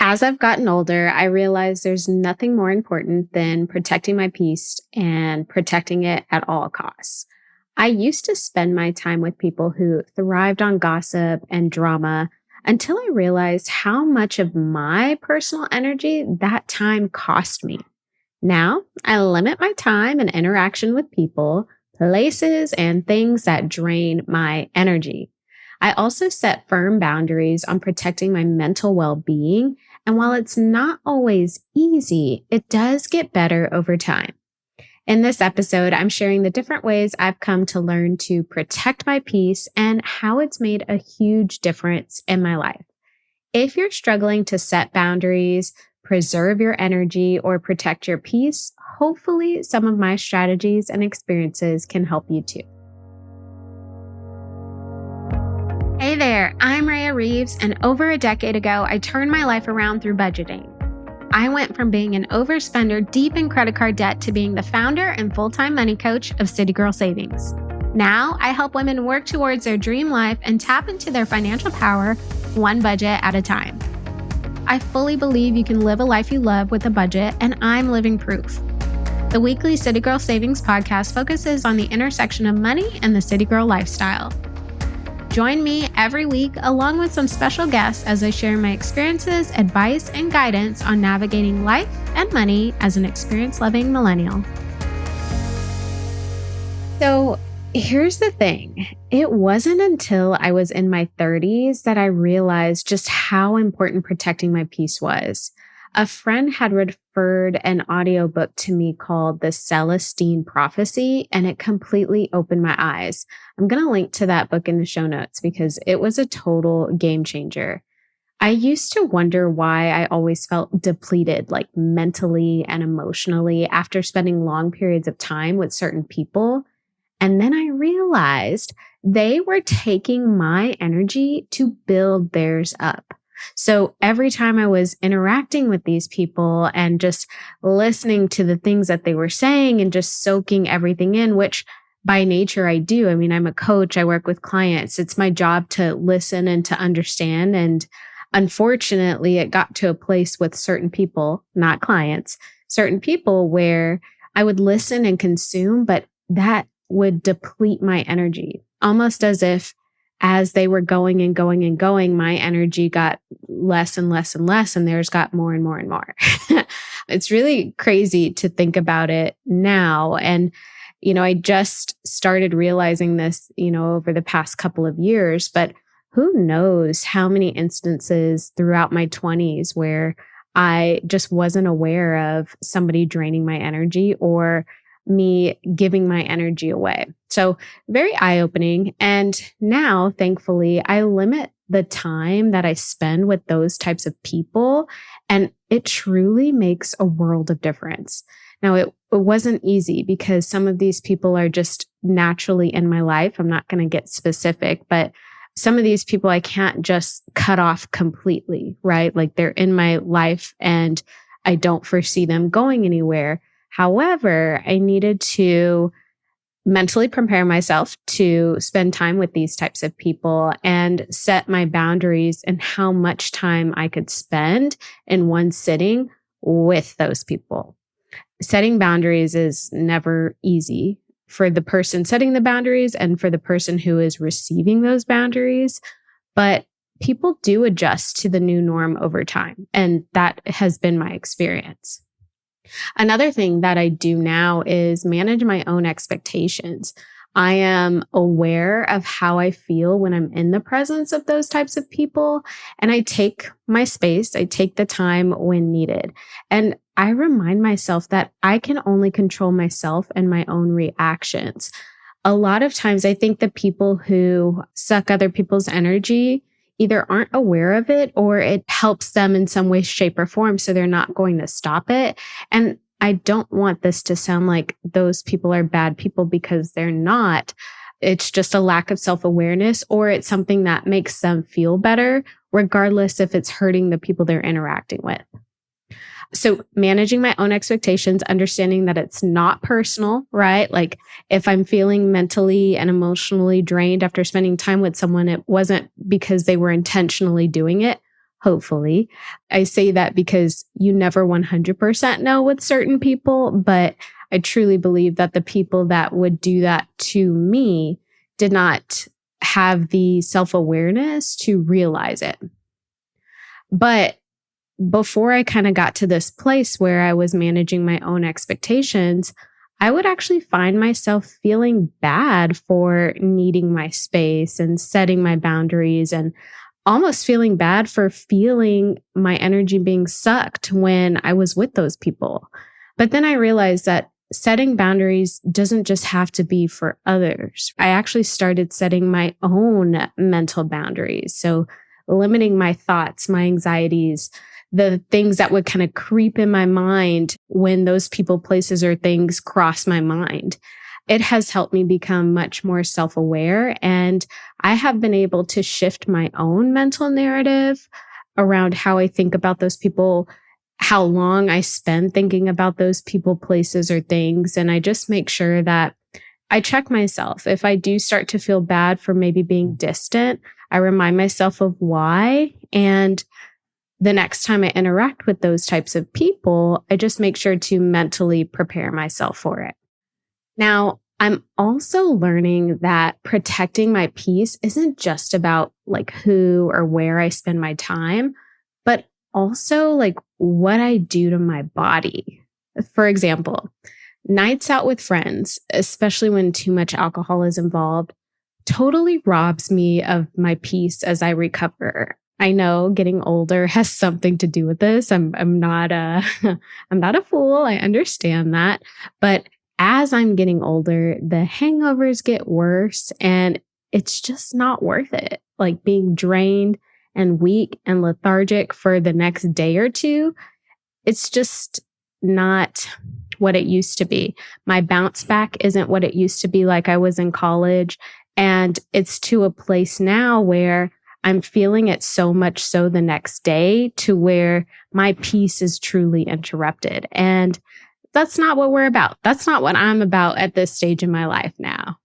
As I've gotten older, I realize there's nothing more important than protecting my peace and protecting it at all costs. I used to spend my time with people who thrived on gossip and drama until I realized how much of my personal energy that time cost me. Now, I limit my time and interaction with people, places, and things that drain my energy. I also set firm boundaries on protecting my mental well being. And while it's not always easy, it does get better over time. In this episode, I'm sharing the different ways I've come to learn to protect my peace and how it's made a huge difference in my life. If you're struggling to set boundaries, preserve your energy, or protect your peace, hopefully some of my strategies and experiences can help you too. Hey there, I'm Raya Reeves, and over a decade ago, I turned my life around through budgeting. I went from being an overspender deep in credit card debt to being the founder and full-time money coach of City Girl Savings. Now, I help women work towards their dream life and tap into their financial power one budget at a time. I fully believe you can live a life you love with a budget, and I'm living proof. The weekly City Girl Savings podcast focuses on the intersection of money and the City Girl lifestyle. Join me every week along with some special guests as I share my experiences, advice, and guidance on navigating life and money as an experience-loving millennial. So here's the thing. It wasn't until I was in my 30s that I realized just how important protecting my peace was. A friend had referred an audiobook to me called The Celestine Prophecy, and it completely opened my eyes. I'm going to link to that book in the show notes because it was a total game changer. I used to wonder why I always felt depleted, like mentally and emotionally, after spending long periods of time with certain people. And then I realized they were taking my energy to build theirs up. So every time I was interacting with these people and just listening to the things that they were saying and just soaking everything in, which by nature I do. I mean, I'm a coach. I work with clients. It's my job to listen and to understand. And unfortunately, it got to a place with certain people, not clients, certain people where I would listen and consume, but that would deplete my energy, almost as if as they were going and going and going, my energy got less and less and less, and theirs got more and more and more. It's really crazy to think about it now. And, I just started realizing this, over the past couple of years, but who knows how many instances throughout my 20s where I just wasn't aware of somebody draining my energy or me giving my energy away. So very eye-opening. And now, thankfully, I limit the time that I spend with those types of people. And it truly makes a world of difference. Now, it wasn't easy because some of these people are just naturally in my life. I'm not going to get specific, but some of these people I can't just cut off completely, right? Like they're in my life and I don't foresee them going anywhere. However, I needed to mentally prepare myself to spend time with these types of people and set my boundaries and how much time I could spend in one sitting with those people. Setting boundaries is never easy for the person setting the boundaries and for the person who is receiving those boundaries, but people do adjust to the new norm over time, and that has been my experience. Another thing that I do now is manage my own expectations. I am aware of how I feel when I'm in the presence of those types of people, and I take my space. I take the time when needed. And I remind myself that I can only control myself and my own reactions. A lot of times I think the people who suck other people's energy either aren't aware of it or it helps them in some way, shape, or form, so they're not going to stop it. And I don't want this to sound like those people are bad people because they're not. It's just a lack of self-awareness, or it's something that makes them feel better, regardless if it's hurting the people they're interacting with. So managing my own expectations, understanding that it's not personal, right? Like if I'm feeling mentally and emotionally drained after spending time with someone, it wasn't because they were intentionally doing it. hopefully. I say that because you never 100% know with certain people, but I truly believe that the people that would do that to me did not have the self-awareness to realize it. But before I kind of got to this place where I was managing my own expectations, I would actually find myself feeling bad for needing my space and setting my boundaries, and almost feeling bad for feeling my energy being sucked when I was with those people. But then I realized that setting boundaries doesn't just have to be for others. I actually started setting my own mental boundaries. So limiting my thoughts, my anxieties, the things that would kind of creep in my mind when those people, places, or things cross my mind. It has helped me become much more self-aware, and I have been able to shift my own mental narrative around how I think about those people, how long I spend thinking about those people, places, or things. And I just make sure that I check myself. If I do start to feel bad for maybe being distant, I remind myself of why. And the next time I interact with those types of people, I just make sure to mentally prepare myself for it. Now, I'm also learning that protecting my peace isn't just about like who or where I spend my time, but also like what I do to my body. For example, nights out with friends, especially when too much alcohol is involved, totally robs me of my peace as I recover. I know getting older has something to do with this. I'm not a I'm not a fool. I understand that. But as I'm getting older, the hangovers get worse, and it's just not worth it. Like being drained and weak and lethargic for the next day or two, it's just not what it used to be. My bounce back isn't what it used to be like I was in college. And it's to a place now where I'm feeling it so much so the next day to where my peace is truly interrupted. And that's not what we're about. That's not what I'm about at this stage in my life now.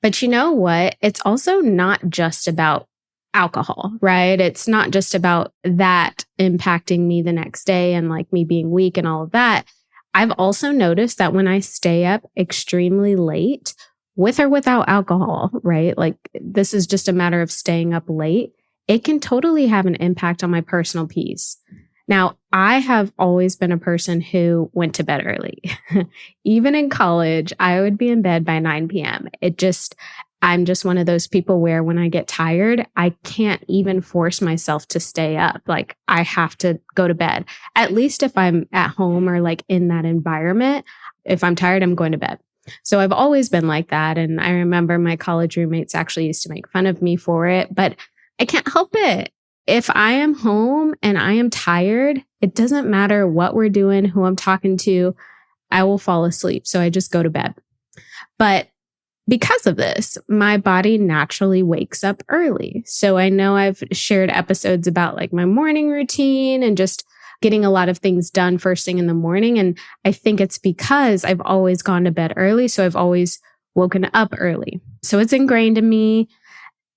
But you know what? It's also not just about alcohol, right? It's not just about that impacting me the next day and like me being weak and all of that. I've also noticed that when I stay up extremely late, with or without alcohol, right? Like this is just a matter of staying up late. It can totally have an impact on my personal peace. Now, I have always been a person who went to bed early. Even in college, I would be in bed by 9 p.m. I'm just one of those people where when I get tired, I can't even force myself to stay up. Like I have to go to bed. At least if I'm at home or like in that environment, if I'm tired, I'm going to bed. So I've always been like that. And I remember my college roommates actually used to make fun of me for it, but I can't help it. If I am home and I am tired, it doesn't matter what we're doing, who I'm talking to, I will fall asleep. So I just go to bed. But because of this, my body naturally wakes up early. So I know I've shared episodes about like my morning routine and just getting a lot of things done first thing in the morning. And I think it's because I've always gone to bed early. So I've always woken up early. So it's ingrained in me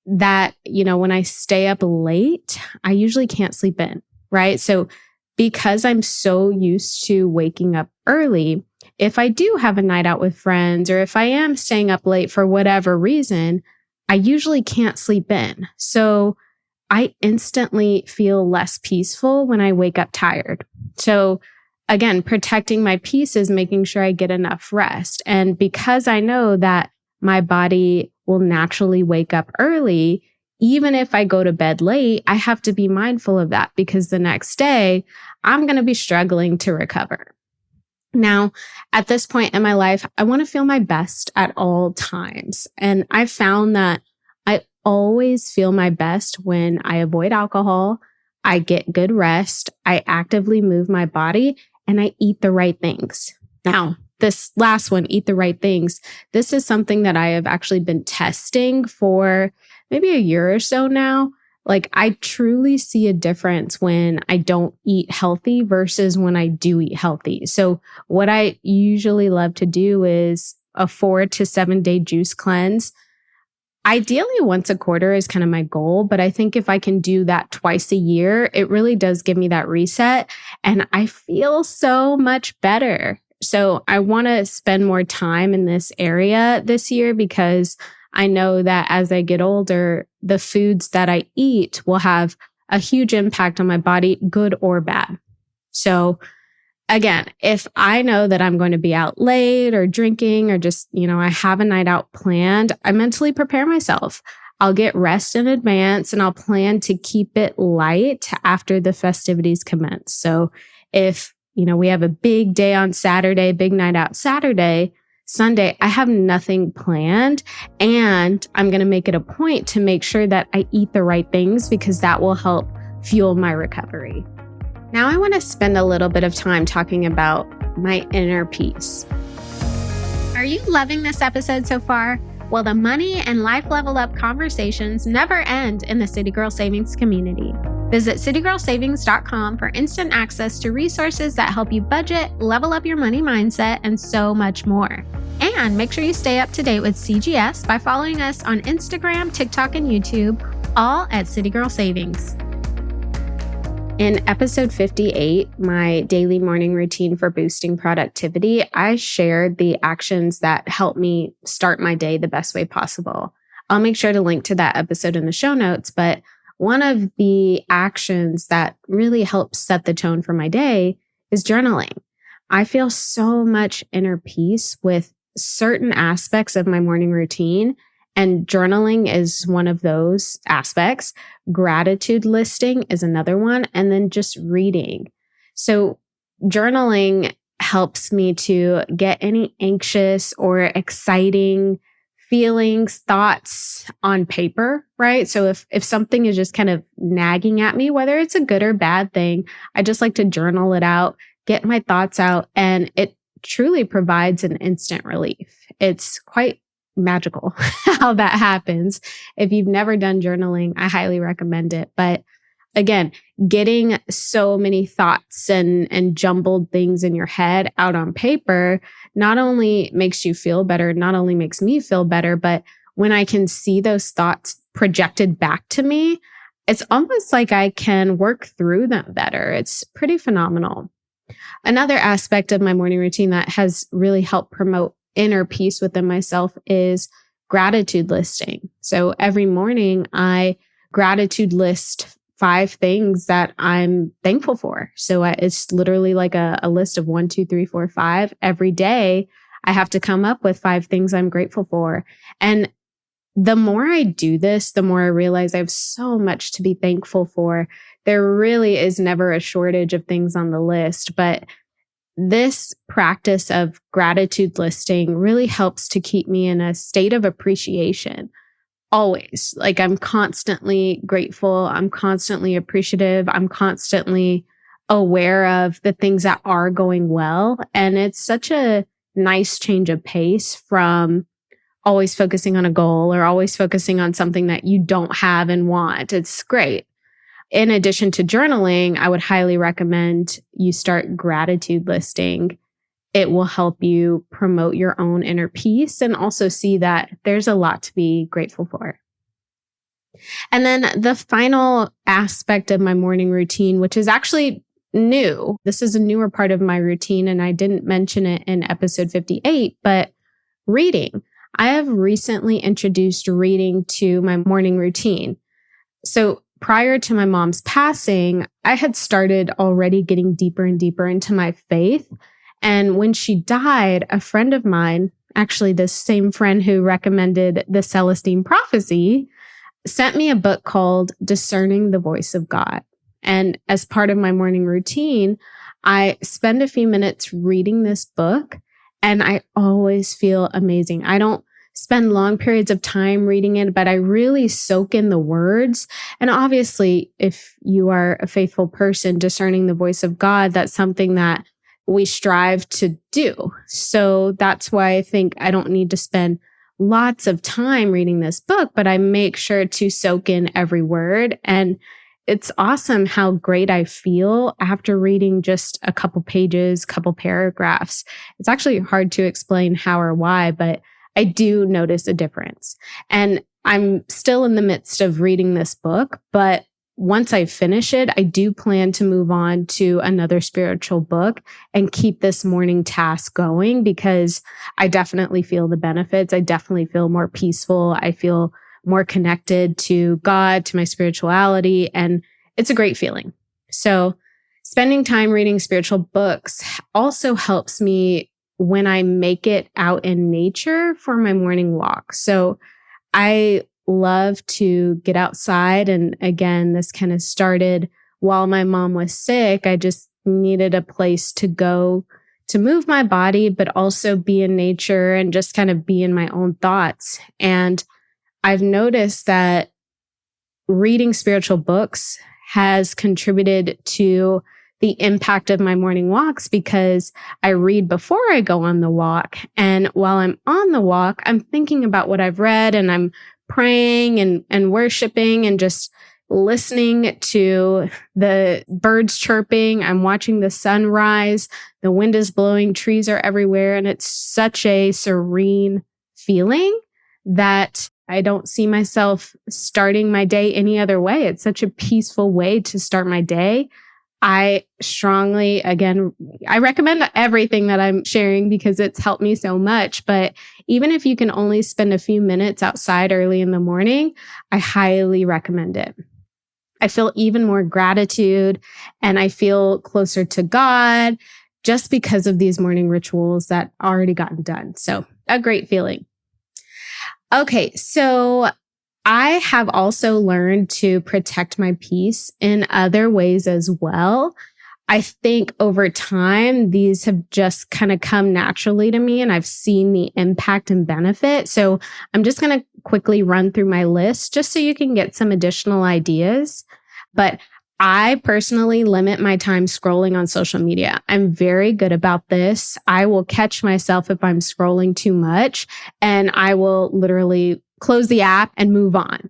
that, when I stay up late, I usually can't sleep in, right? So because I'm so used to waking up early, if I do have a night out with friends, or if I am staying up late for whatever reason, I usually can't sleep in. So I instantly feel less peaceful when I wake up tired. So again, protecting my peace is making sure I get enough rest. And because I know that my body will naturally wake up early, even if I go to bed late, I have to be mindful of that because the next day I'm going to be struggling to recover. Now, at this point in my life, I want to feel my best at all times. And I found that I always feel my best when I avoid alcohol, I get good rest, I actively move my body, and I eat the right things. Now, this last one, eat the right things, this is something that I have actually been testing for maybe a year or so now. Like I truly see a difference when I don't eat healthy versus when I do eat healthy. So what I usually love to do is a 4 to 7 day juice cleanse. Ideally, once a quarter is kind of my goal, but I think if I can do that twice a year, it really does give me that reset and I feel so much better. So I want to spend more time in this area this year because I know that as I get older, the foods that I eat will have a huge impact on my body, good or bad. So again, if I know that I'm going to be out late or drinking or just, I have a night out planned, I mentally prepare myself. I'll get rest in advance and I'll plan to keep it light after the festivities commence. So if, we have a big day on Saturday, big night out Saturday, Sunday, I have nothing planned and I'm going to make it a point to make sure that I eat the right things because that will help fuel my recovery. Now I want to spend a little bit of time talking about my inner peace. Are you loving this episode so far? Well, the money and life level up conversations never end in the City Girl Savings community. Visit citygirlsavings.com for instant access to resources that help you budget, level up your money mindset, and so much more. And make sure you stay up to date with CGS by following us on Instagram, TikTok, and YouTube, all at City Girl Savings. In episode 58, my daily morning routine for boosting productivity, I shared the actions that help me start my day the best way possible. I'll make sure to link to that episode in the show notes, but one of the actions that really helps set the tone for my day is journaling. I feel so much inner peace with certain aspects of my morning routine, and journaling is one of those aspects. Gratitude listing is another one. And then just reading. So journaling helps me to get any anxious or exciting feelings, thoughts on paper, right? So if something is just kind of nagging at me, whether it's a good or bad thing, I just like to journal it out, get my thoughts out, and it truly provides an instant relief. It's quite magical how that happens. If you've never done journaling, I highly recommend it. But again, getting so many thoughts and jumbled things in your head out on paper not only makes you feel better, not only makes me feel better, but when I can see those thoughts projected back to me, it's almost like I can work through them better. It's pretty phenomenal. Another aspect of my morning routine that has really helped promote inner peace within myself is gratitude listing. So every morning I gratitude list 5 things that I'm thankful for. So it's literally like a list of 1, 2, 3, 4, 5. Every day I have to come up with 5 things I'm grateful for. And the more I do this, the more I realize I have so much to be thankful for. There really is never a shortage of things on the list, but this practice of gratitude listing really helps to keep me in a state of appreciation. Always. Like I'm constantly grateful. I'm constantly appreciative. I'm constantly aware of the things that are going well. And it's such a nice change of pace from always focusing on a goal or always focusing on something that you don't have and want. It's great. In addition to journaling, I would highly recommend you start gratitude listing. It will help you promote your own inner peace and also see that there's a lot to be grateful for. And then the final aspect of my morning routine, which is actually new. This is a newer part of my routine, and I didn't mention it in episode 58, but reading. I have recently introduced reading to my morning routine. So prior to my mom's passing, I had started already getting deeper and deeper into my faith. And when she died, a friend of mine, actually the same friend who recommended the Celestine Prophecy, sent me a book called Discerning the Voice of God. And as part of my morning routine, I spend a few minutes reading this book, and I always feel amazing. I don't spend long periods of time reading it, but I really soak in the words. And obviously, if you are a faithful person discerning the voice of God, that's something that we strive to do. So that's why I think I don't need to spend lots of time reading this book, but I make sure to soak in every word. And it's awesome how great I feel after reading just a couple pages, couple paragraphs. It's actually hard to explain how or why, but I do notice a difference. And I'm still in the midst of reading this book, but once I finish it, I do plan to move on to another spiritual book and keep this morning task going because I definitely feel the benefits. I definitely feel more peaceful. I feel more connected to God, to my spirituality, and it's a great feeling. So spending time reading spiritual books also helps me when I make it out in nature for my morning walk. So I love to get outside. And again, this kind of started while my mom was sick. I just needed a place to go to move my body, but also be in nature and just kind of be in my own thoughts. And I've noticed that reading spiritual books has contributed to the impact of my morning walks because I read before I go on the walk. And while I'm on the walk, I'm thinking about what I've read and I'm praying and worshiping and just listening to the birds chirping. I'm watching the sun rise. The wind is blowing. Trees are everywhere. And it's such a serene feeling that I don't see myself starting my day any other way. It's such a peaceful way to start my day. I strongly, again, I recommend everything that I'm sharing because it's helped me so much. But even if you can only spend a few minutes outside early in the morning, I highly recommend it. I feel even more gratitude and I feel closer to God just because of these morning rituals that already gotten done. So a great feeling. Okay, so I have also learned to protect my peace in other ways as well. I think over time, these have just kind of come naturally to me and I've seen the impact and benefit. So I'm just going to quickly run through my list just so you can get some additional ideas. But I personally limit my time scrolling on social media. I'm very good about this. I will catch myself if I'm scrolling too much and I will literally close the app and move on.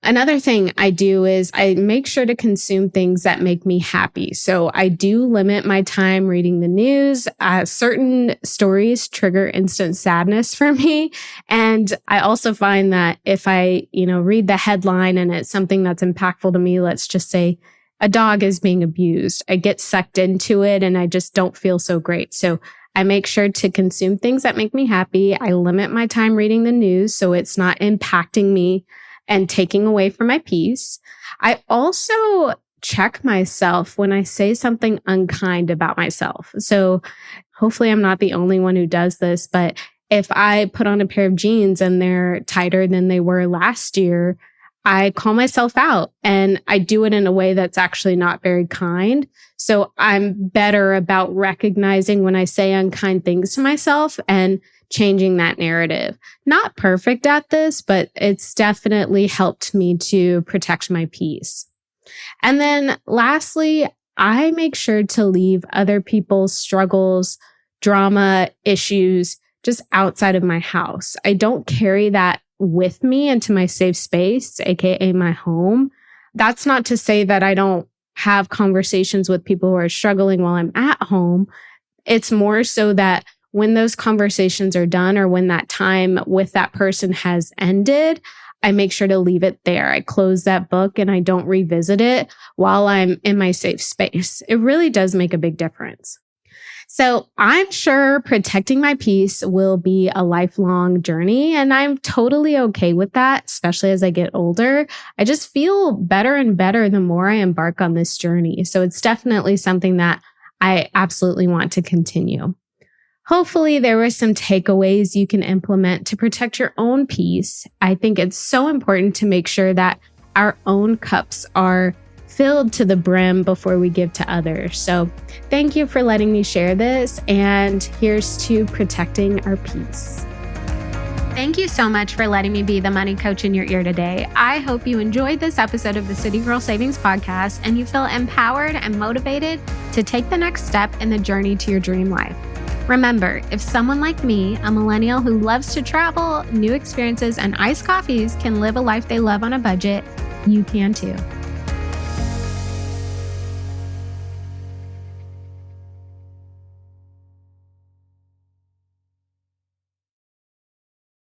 Another thing I do is I make sure to consume things that make me happy. So I do limit my time reading the news. Certain stories trigger instant sadness for me. And I also find that if I, read the headline and it's something that's impactful to me, let's just say a dog is being abused, I get sucked into it and I just don't feel so great. So I make sure to consume things that make me happy. I limit my time reading the news so it's not impacting me and taking away from my peace. I also check myself when I say something unkind about myself. So hopefully I'm not the only one who does this, but if I put on a pair of jeans and they're tighter than they were last year, I call myself out and I do it in a way that's actually not very kind. So I'm better about recognizing when I say unkind things to myself and changing that narrative. Not perfect at this, but it's definitely helped me to protect my peace. And then lastly, I make sure to leave other people's struggles, drama, issues just outside of my house. I don't carry that with me into my safe space, aka my home. That's not to say that I don't have conversations with people who are struggling while I'm at home. It's more so that when those conversations are done or when that time with that person has ended, I make sure to leave it there. I close that book and I don't revisit it while I'm in my safe space. It really does make a big difference. So I'm sure protecting my peace will be a lifelong journey, and I'm totally okay with that, especially as I get older. I just feel better and better the more I embark on this journey. So it's definitely something that I absolutely want to continue. Hopefully there were some takeaways you can implement to protect your own peace. I think it's so important to make sure that our own cups are filled to the brim before we give to others. So thank you for letting me share this, and here's to protecting our peace. Thank you so much for letting me be the money coach in your ear today. I hope you enjoyed this episode of the City Girl Savings Podcast and you feel empowered and motivated to take the next step in the journey to your dream life. Remember, if someone like me, a millennial who loves to travel, new experiences, and iced coffees can live a life they love on a budget, you can too.